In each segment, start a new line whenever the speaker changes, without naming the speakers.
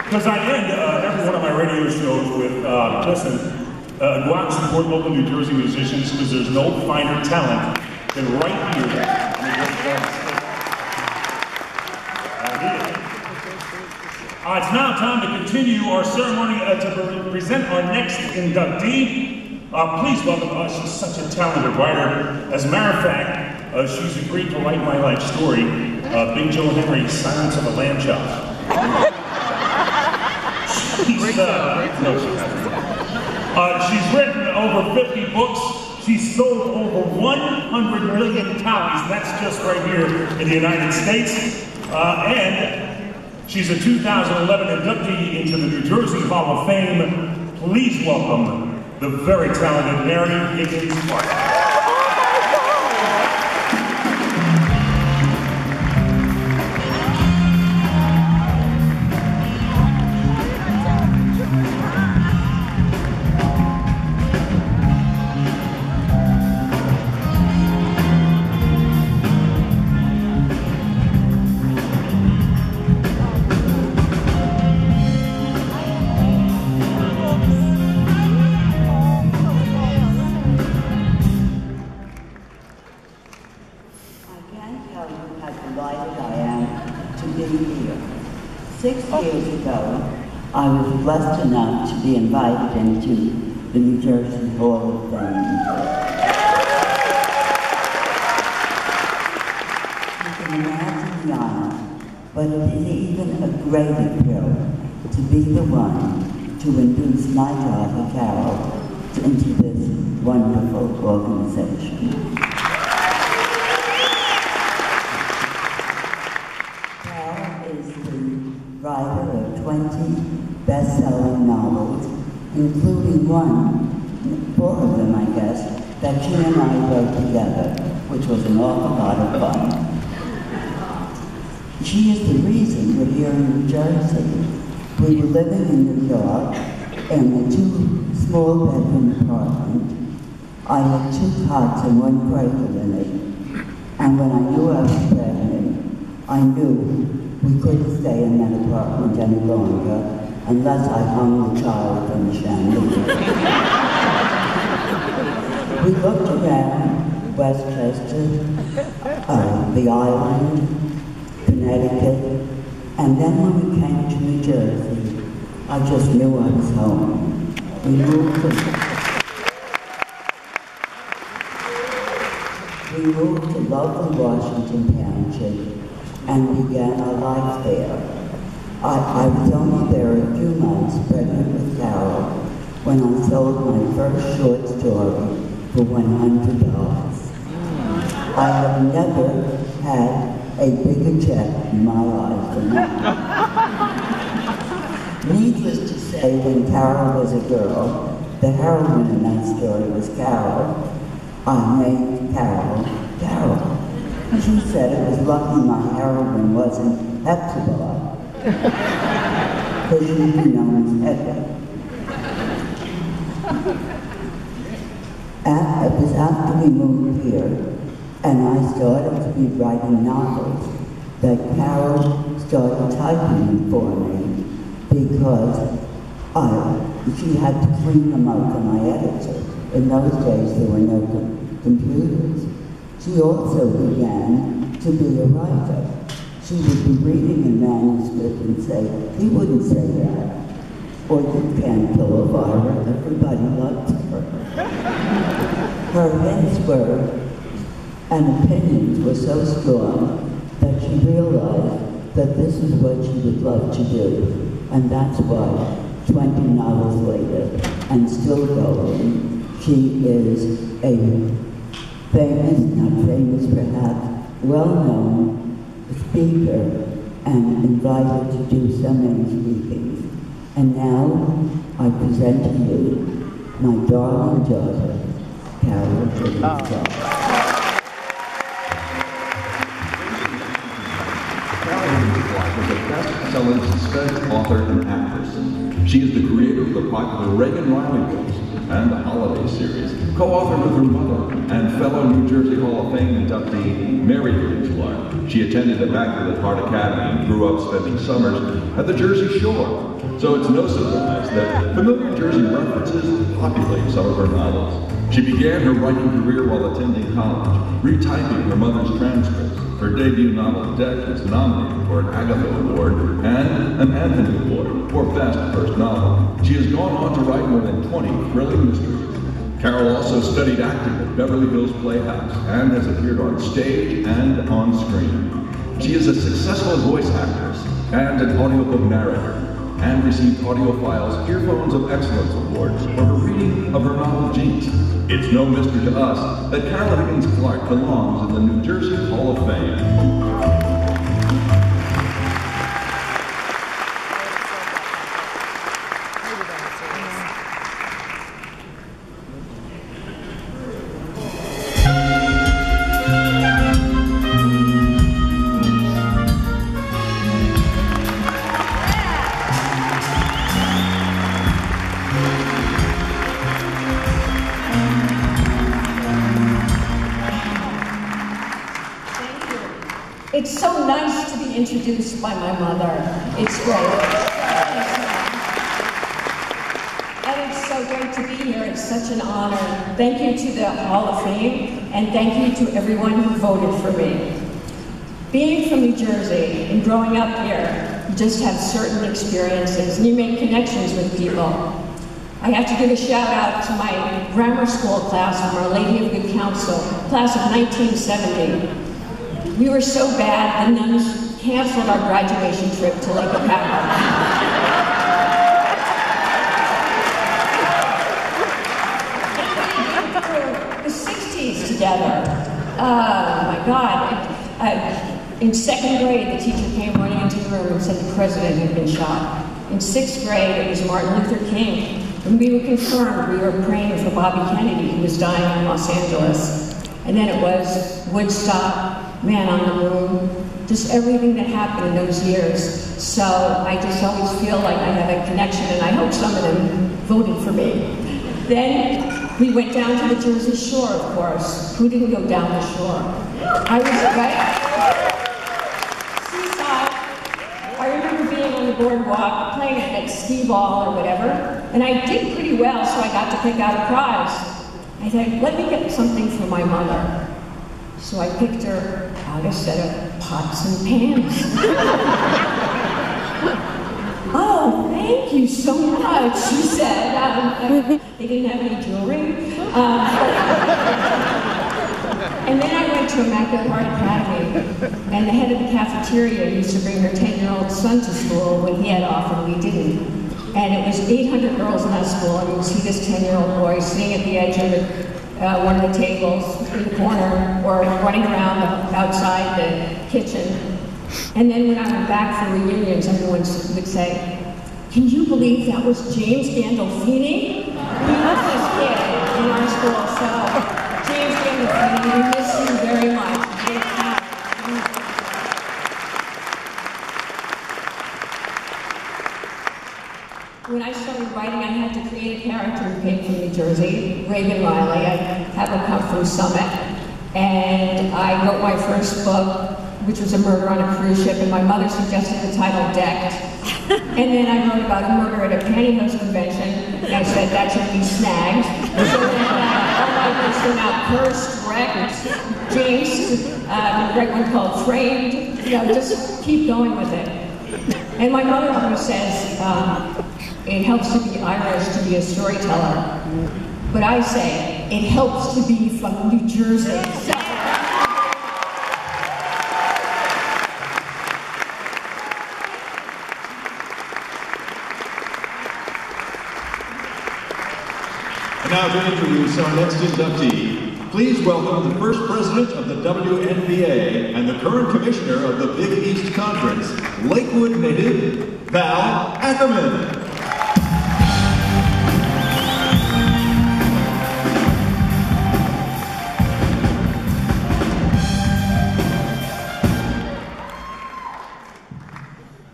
Because I end every one of my radio shows with, listen, go out and support local New Jersey musicians because there's no finer talent than right here in the it's now time to continue our ceremony to present our next inductee. Please welcome she's such a talented writer. As a matter of fact, she's agreed to write my life story, Big Joe Henry's Silence of a Lamb Chop. She's written over 50 books. She's sold over 100 million copies. That's just right here in the United States. And she's a 2011 inductee into the New Jersey Hall of Fame. Please welcome the very talented Mary Higgins.
I was blessed enough to be invited into the New Jersey Hall of Fame. You can imagine the honor, but it is even a greater thrill to be the one to induce my daughter, Carol, into this wonderful organization. Writer of 20 best-selling novels, including four of them, I guess, that she and I wrote together, which was an awful lot of fun. She is the reason we're here in New Jersey. We were living in New York in a two-small-bedroom apartment. I had 2 cots and 1 cradle in it, and when I knew I was pregnant, I knew we couldn't stay in that apartment any longer unless I hung the child from the chandelier. We looked around Westchester, the island, Connecticut, and then when we came to New Jersey, I just knew I was home. We moved to lovely Washington Township and began our life there. I was only there a few months, pregnant with Carol, when I sold my first short story for $100. I have never had a bigger check in my life than that. Needless to say, when Carol was a girl, the heroine in that story was Carol. I named Carol Carol. She said it was lucky my heroine wasn't Hepzibah, because she'd be known as Hector. It was after we moved here, and I started to be writing novels, that Carol started typing them for me, because she had to clean them up for my editor. In those days, there were no computers. She also began to be a writer. She would be reading a manuscript and say, he wouldn't say that. Or you can't kill Elvira, everybody loved her. Her hints were, and opinions were so strong that she realized that this is what she would love to do. And that's why, 20 novels later, and still going, she is a famous, not famous perhaps, well-known speaker and invited to do so many speakings. And now I present to you my darling daughter, Carol Higgins.
Carol Higgins was a best-selling suspense author and actress. She is the creator of the popular Reagan Riley books, and the Holiday series, co-authored with her mother and fellow New Jersey Hall of Fame inductee Mary Higgins Clark. She attended Immaculate Heart Academy and grew up spending summers at the Jersey Shore. So it's no surprise that familiar Jersey references populate some of her novels. She began her writing career while attending college, retyping her mother's transcripts. Her debut novel, Deck, was nominated for an Agatha Award and an Anthony Award for Best First Novel. She has gone on to write more than 20 thrilling mysteries. Carol also studied acting at Beverly Hills Playhouse and has appeared on stage and on screen. She is a successful voice actress and an audiobook narrator, and received Audiophile's Earphones of Excellence Awards for her reading of her novel Jinx. It's no mystery to us that Carol Higgins Clark belongs in the New Jersey Hall of Fame.
It's so nice to be introduced by my mother. It's great. And it's so great to be here. It's such an honor. Thank you to the Hall of Fame, and thank you to everyone who voted for me. Being from New Jersey and growing up here, you just have certain experiences, and you make connections with people. I have to give a shout out to my grammar school class from Our Lady of Good Counsel, class of 1970. We were so bad, the nuns canceled our graduation trip to Lake Apapa. The 60s together. Oh my God. In second grade, the teacher came running into the room and said the president had been shot. In sixth grade, it was Martin Luther King. When we were confirmed, we were praying for Bobby Kennedy, who was dying in Los Angeles. And then it was Woodstock, Man on the Moon, just everything that happened in those years. So I just always feel like I have a connection, and I hope some of them voted for me. Then we went down to the Jersey Shore, of course. Who didn't go down the shore? I was, right? Seaside. I remember being on the boardwalk, playing at skee-ball or whatever, and I did pretty well, so I got to pick out a prize. I thought, let me get something for my mother. So I picked her out a set of pots and pans. Oh, thank you so much, she said. They didn't have any jewelry. And then I went to Immaculate Heart Academy, and the head of the cafeteria used to bring her 10-year-old son to school when he had off and we didn't. And it was 800 girls in that school, and you'd see this 10-year-old boy sitting at the edge of one of the tables in the corner, or running around outside the kitchen. And then when I went back for reunions, everyone would say, "Can you believe that was James Gandolfini?" He was this kid in our school, so James Gandolfini, we miss you very much. When I started writing, I had to create a character who came from New Jersey, Reagan Riley. I have her come from Summit. And I wrote my first book, which was a murder on a cruise ship, and my mother suggested the title Decked. And then I wrote about a murder at a pantyhose convention, and I said that should be Snagged. So then all my books are now Cursed, Wrecked, Jinxed, write one called Framed. You know, just keep going with it. And my mother always says, it helps to be Irish to be a storyteller. But I say, it helps to be from New Jersey. So.
And now to introduce our next inductee. Please welcome the first president of the WNBA and the current commissioner of the Big East Conference, Lakewood native, Val Ackerman.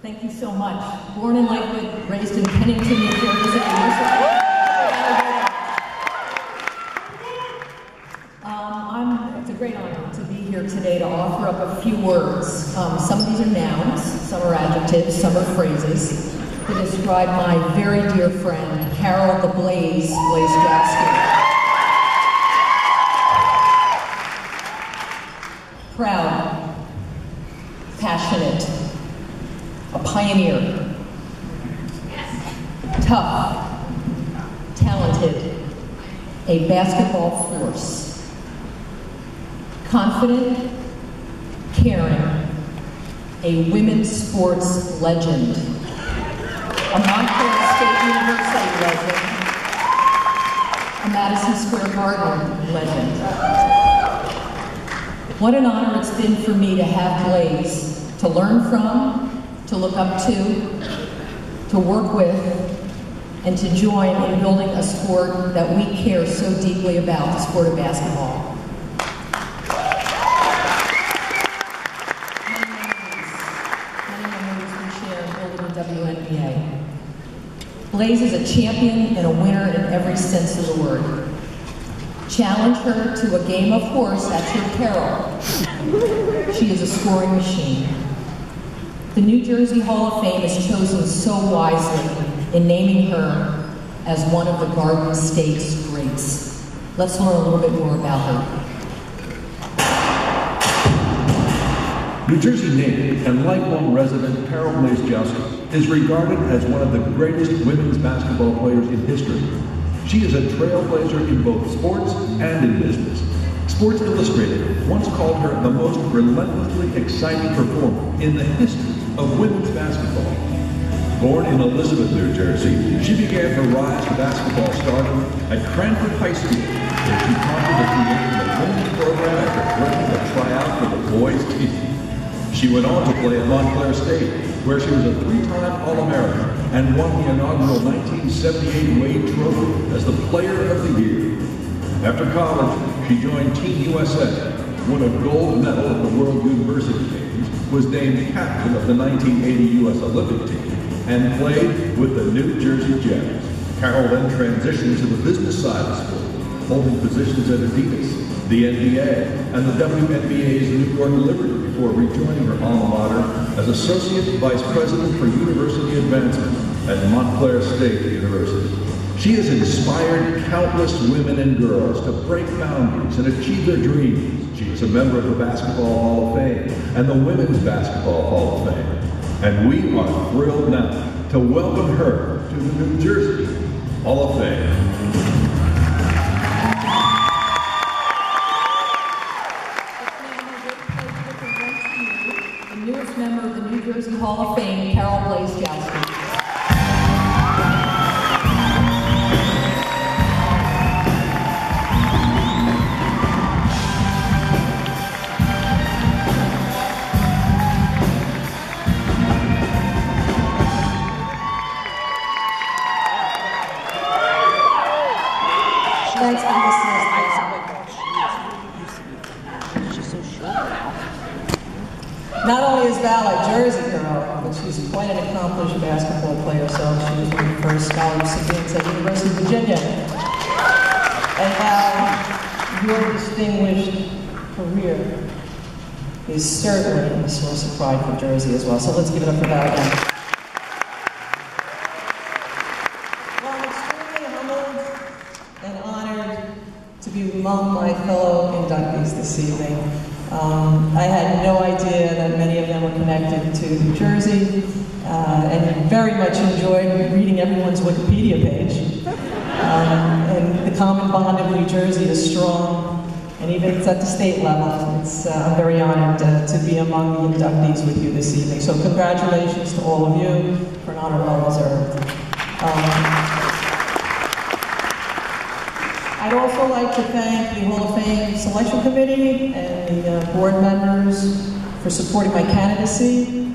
Thank you so much. Born in Lakewood, raised in Pennington, New Jersey. today to offer up a few words. Some of these are nouns, some are adjectives, some are phrases to describe my very dear friend, Carol the Blaze Blazejowski. Proud, passionate, a pioneer, tough, talented, a basketball force, confident, caring, a women's sports legend, a Montclair State University legend, a Madison Square Garden legend. What an honor it's been for me to have Blaze, to learn from, to look up to work with, and to join in building a sport that we care so deeply about, the sport of basketball. Many memories we share in building the WNBA. Blaze is a champion and a winner in every sense of the word. Challenge her to a game of horse at your peril. She is a scoring machine. The New Jersey Hall of Fame is chosen so wisely in naming her as one of the Garden State's greats. Let's learn a little bit more about her.
New Jersey native and lifelong resident Carol Blazejowski is regarded as one of the greatest women's basketball players in history. She is a trailblazer in both sports and in business. Sports Illustrated once called her the most relentlessly exciting performer in the history of women's basketball. Born in Elizabeth, New Jersey, she began her rise to basketball stardom at Cranford High School, where she conquered the creation of a women's program after breaking a tryout for the boys' team. She went on to play at Montclair State, where she was a three-time All-American and won the inaugural 1978 Wade Trophy as the Player of the Year. After college, she joined Team USA, won a gold medal at the World University Games, was named captain of the 1980 U.S. Olympic team, and played with the New Jersey Jets. Carol then transitioned to the business side of sport, holding positions at Adidas, the NBA, and the WNBA's New York Liberty before rejoining her alma mater as Associate Vice President for University Advancement at Montclair State University. She has inspired countless women and girls to break boundaries and achieve their dreams. She is a member of the Basketball Hall of Fame and the Women's Basketball Hall of Fame. And we are thrilled now to welcome her to the New Jersey Hall of Fame.
Member of the New Jersey Hall of Fame, Carol Blazejowski.
Thanks for listening. She's so short now. Not only is Val a Jersey girl, but she's quite an accomplished basketball player herself. She was one of the first scholar recipients at the University of Virginia. And Val, your distinguished career is certainly a source of pride for Jersey as well. So let's give it up for Val again. Well, I'm extremely humbled and honored to be among my fellow inductees this evening. I had no idea that many of them were connected to New Jersey, and very much enjoyed reading everyone's Wikipedia page. And the common bond of New Jersey is strong, and even it's at the state level. I'm very honored to be among the inductees with you this evening. So congratulations to all of you for an honor well deserved. I'd also like to thank the Hall of Fame Selection Committee and the board members for supporting my candidacy,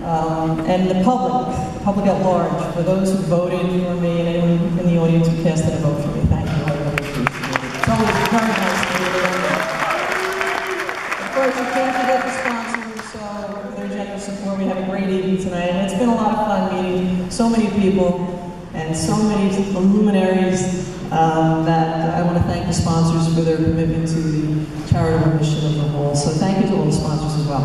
and the public at large, for those who voted for me and anyone in the audience who cast a vote for me. Thank you. I really appreciate it. It's always very nice to meet you. Of course, you can't forget the sponsors, so for their generous support. We had a great evening tonight, and it's been a lot of fun meeting so many people and so many luminaries that I want to thank the sponsors for their commitment to the charitable mission of the hall. So thank you to all the sponsors as well.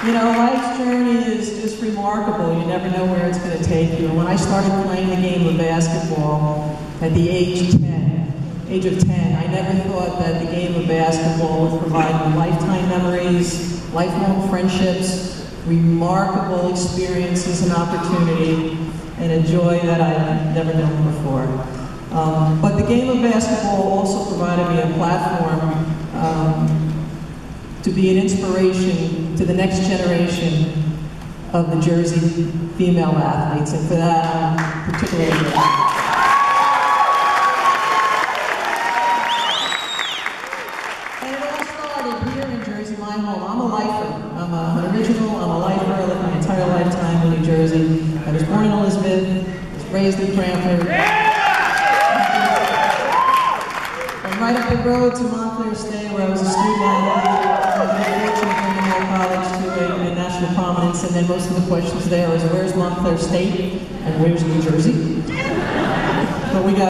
You know, life's journey is just remarkable. You never know where it's going to take you. And when I started playing the game of basketball at the age of 10, I never thought that the game of basketball would provide me lifetime memories, lifelong friendships, remarkable experiences and opportunity, and a joy that I've never known before. But the game of basketball also provided me a platform to be an inspiration to the next generation of the Jersey female athletes, and for that I'm particularly grateful. And it all started here in Jersey, my home. I'm a lifer. I'm an original, I'm a lifer. I lived my entire lifetime in New Jersey. I was born in Elizabeth, was raised in Cranford. And right up the road to Montclair State, where I was a student athlete. I was fortunate to bring my college to a national prominence, and then most of the questions there is, where's Montclair State and where's New Jersey? But we got